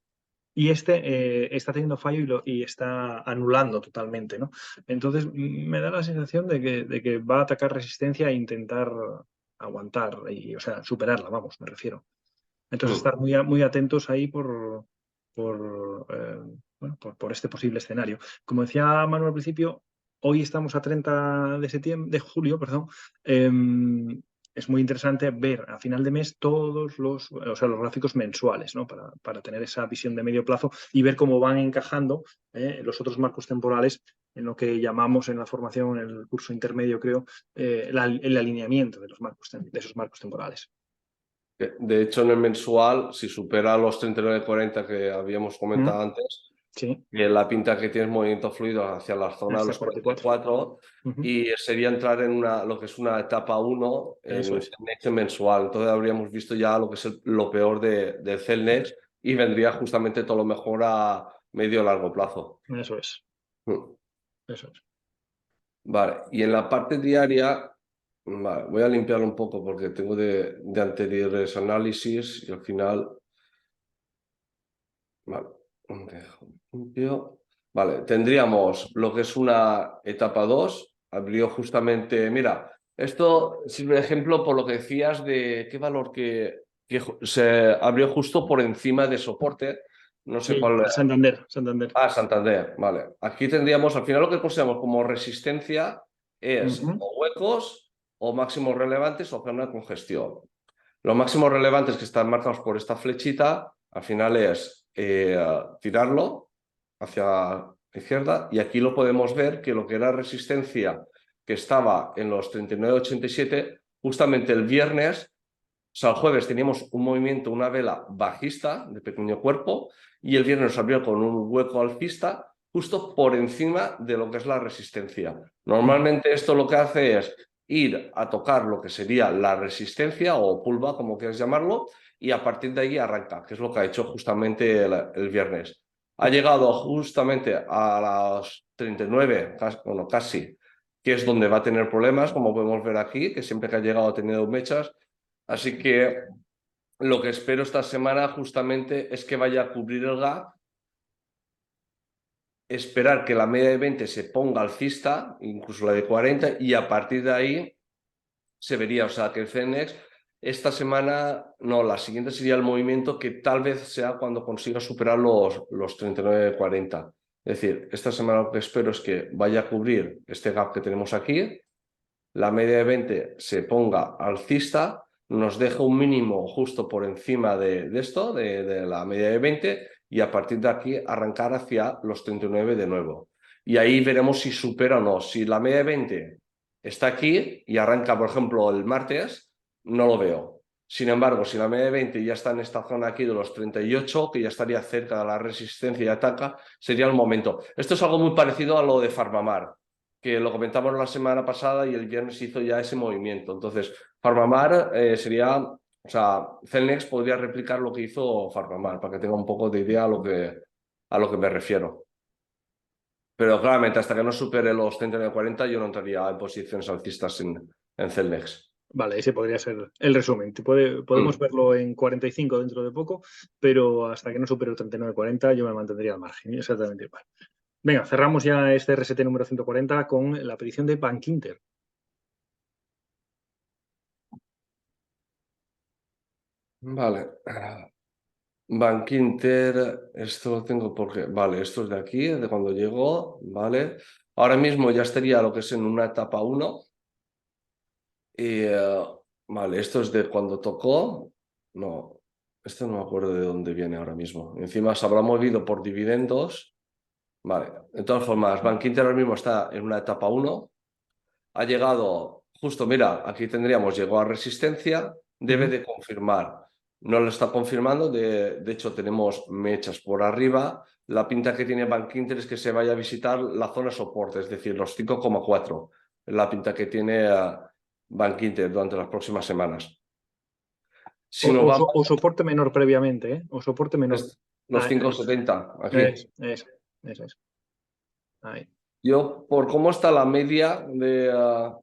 Y este está teniendo fallo y está anulando totalmente, ¿no? Entonces, me da la sensación de que va a atacar resistencia e intentar aguantar, y, o sea, superarla, vamos, me refiero. Entonces, estar muy atentos ahí bueno, por este posible escenario. Como decía Manuel al principio, hoy estamos a 30 de julio, perdón. Es muy interesante ver a final de mes todos los gráficos mensuales, ¿no? Para tener esa visión de medio plazo y ver cómo van encajando los otros marcos temporales en lo que llamamos en la formación, en el curso intermedio, creo, el alineamiento de esos marcos temporales. De hecho, en el mensual, si supera los 39,40 que habíamos comentado antes, sí, la pinta que tiene es movimiento fluido hacia la zona de los 44 y sería entrar en lo que es una etapa 1 en el Celnex mensual. Entonces habríamos visto ya lo que es lo peor del Celnex y vendría justamente todo lo mejor a medio o largo plazo. Eso es. Eso es. Vale, y en la parte diaria, vale, voy a limpiarlo un poco porque tengo de anteriores análisis y al final... Vale, dejo limpio. Vale, tendríamos lo que es una etapa 2. Abrió justamente, mira, esto sirve de ejemplo por lo que decías de qué valor que se abrió justo por encima de soporte. No sé cuál. Santander. Ah, Santander, vale. Aquí tendríamos, al final lo que consideramos como resistencia es o huecos o máximos relevantes o zona de congestión. Los máximos relevantes que están marcados por esta flechita, al final es tirarlo hacia la izquierda y aquí lo podemos ver que lo que era resistencia que estaba en los 39,87, justamente el viernes, o sea, el jueves teníamos un movimiento, una vela bajista de pequeño cuerpo y el viernes nos abrió con un hueco alcista justo por encima de lo que es la resistencia. Normalmente esto lo que hace es ir a tocar lo que sería la resistencia o pullback, como quieras llamarlo, y a partir de ahí arranca, que es lo que ha hecho justamente el viernes. Ha llegado justamente a las 39, bueno, casi, que es donde va a tener problemas, como podemos ver aquí, que siempre que ha llegado ha tenido mechas. Así que lo que espero esta semana justamente es que vaya a cubrir el gap, esperar que la media de 20 se ponga alcista, incluso la de 40, y a partir de ahí se vería, o sea, que el Celnex esta semana, no, la siguiente sería el movimiento que tal vez sea cuando consiga superar los 39,40. Es decir, esta semana lo que espero es que vaya a cubrir este gap que tenemos aquí, la media de 20 se ponga alcista, nos deja un mínimo justo por encima de esto, de la media de 20, y a partir de aquí arrancar hacia los 39 de nuevo. Y ahí veremos si supera o no. Si la media de 20 está aquí y arranca, por ejemplo, el martes, no lo veo. Sin embargo, si la media de 20 ya está en esta zona aquí de los 38, que ya estaría cerca de la resistencia y ataca, sería el momento. Esto es algo muy parecido a lo de Farmamar, que lo comentamos la semana pasada y el viernes hizo ya ese movimiento. Entonces, Farmamar sería, o sea, Celnex podría replicar lo que hizo Farmamar, para que tenga un poco de idea a lo que me refiero. Pero claramente, hasta que no supere los 39,40, yo no entraría en posiciones alcistas en Celnex. Vale, ese podría ser el resumen. Podemos verlo en 45 dentro de poco, pero hasta que no supere el 39,40 yo me mantendría al margen, exactamente igual. Venga, cerramos ya este RST número 140 con la petición de Bankinter. Vale. Bankinter, esto lo tengo porque, vale, esto es de aquí, de cuando llegó, vale. Ahora mismo ya estaría lo que es en una etapa 1. Y, vale, esto es de cuando tocó. No, este no me acuerdo de dónde viene ahora mismo. Encima se habrá movido por dividendos. Vale, de todas formas, Bankinter ahora mismo está en una etapa 1. Ha llegado, justo, mira, aquí tendríamos, llegó a resistencia, debe de confirmar. no lo está confirmando. De hecho, tenemos mechas por arriba. La pinta que tiene Bank Inter es que se vaya a visitar la zona soporte, es decir, los 5,4. La pinta que tiene Bank Inter durante las próximas semanas. Si nos vamos, O soporte menor previamente, ¿eh? O soporte menor. los 5,70 aquí. Eso. Ahí. Yo, por cómo está la media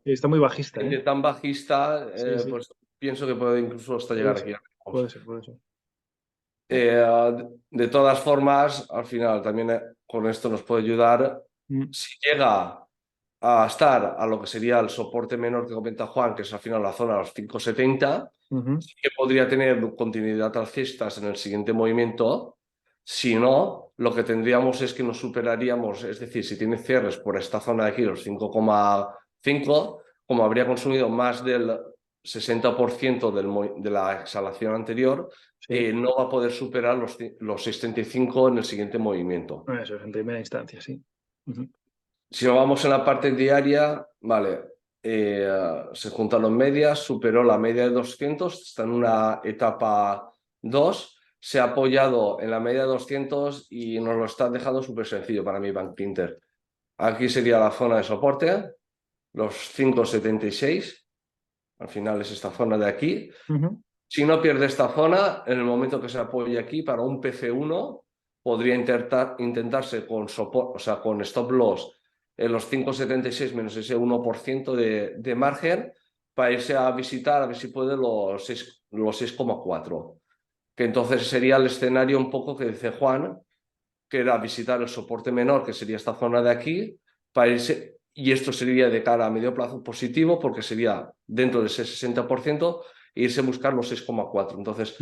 Está muy bajista, de ¿eh? tan bajista, Sí. pues pienso que puede incluso hasta llegar aquí. Puede ser. De todas formas, al final también con esto nos puede ayudar. Si llega a estar a lo que sería el soporte menor que comenta Juan, que es al final la zona de los 5,70, sí que podría tener continuidad alcistas en el siguiente movimiento. Si no, lo que tendríamos es que nos superaríamos, es decir, si tiene cierres por esta zona de aquí, los 5,5, como habría consumido más del 60% de la exhalación anterior, no va a poder superar los 6,35 en el siguiente movimiento. Eso es, en primera instancia, sí. Si nos vamos en la parte diaria, vale, se juntan los medias, superó la media de 200, está en una etapa 2, se ha apoyado en la media de 200 y nos lo está dejando súper sencillo para mí, Bank Inter. Aquí sería la zona de soporte, los 5,76, al final es esta zona de aquí. Si no pierde esta zona, en el momento que se apoye aquí, para un PC1, podría intentarse con con stop loss en los 5,76 menos ese 1% de margen para irse a visitar, a ver si puede los 6,4. Que entonces sería el escenario un poco que dice Juan, que era visitar el soporte menor, que sería esta zona de aquí, para irse, y esto sería de cara a medio plazo positivo, porque sería dentro de ese 60%, e irse a buscar los 6,4. Entonces,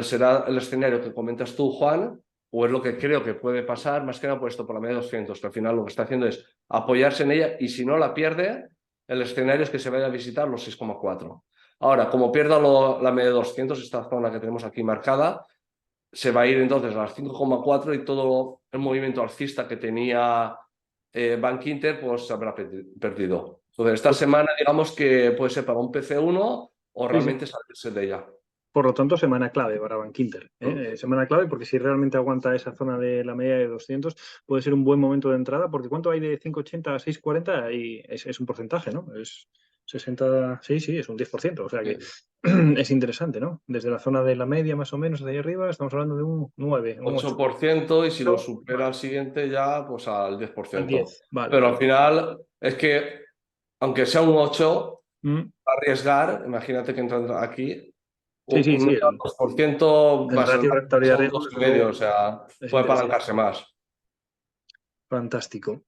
será el escenario que comentas tú, Juan, o es lo que creo que puede pasar, más que nada por esto, por la media de 200, que al final lo que está haciendo es apoyarse en ella, y si no la pierde, el escenario es que se vaya a visitar los 6,4. Ahora, como pierda la media de 200, esta zona que tenemos aquí marcada, se va a ir entonces a las 5,4 y todo el movimiento alcista que tenía Bank Inter pues se habrá perdido. Entonces, esta semana digamos que puede ser para un PC1 o realmente salirse de ella. Por lo tanto, semana clave para Bank Inter. Semana clave porque si realmente aguanta esa zona de la media de 200, puede ser un buen momento de entrada, porque ¿cuánto hay de 5,80 a 6,40? Y es un porcentaje, ¿no? Es 60, sí, es un 10%, o sea que es interesante, ¿no? Desde la zona de la media más o menos de ahí arriba, estamos hablando de un 9, un 8. 8% y si lo supera al siguiente ya, pues al 10%. Al 10, vale. Pero al final es que, aunque sea un 8, arriesgar, imagínate que entra aquí, sí, un el 2% va a ser ratio de rentabilidad riesgo, 2,5, o sea, puede apalancarse más. Fantástico.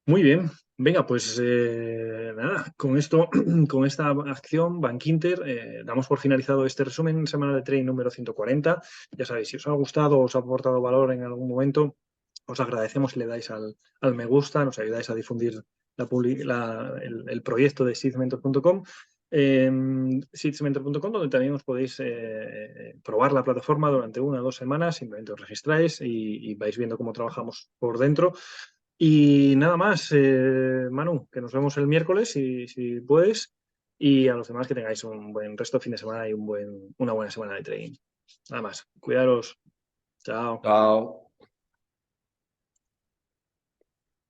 Muy bien. Venga, pues nada, con esto, con esta acción, Bank Inter, damos por finalizado este resumen semanal de trading número 140. Ya sabéis, si os ha gustado o os ha aportado valor en algún momento, os agradecemos si le dais al me gusta, nos ayudáis a difundir el proyecto de seedsmentor.com. Seedsmentor.com, donde también os podéis probar la plataforma durante 1 o 2 semanas, simplemente os registráis y vais viendo cómo trabajamos por dentro. Y nada más, Manu, que nos vemos el miércoles si puedes, y a los demás que tengáis un buen resto de fin de semana y una buena semana de trading. Nada más, cuidaros. Chao. Chao.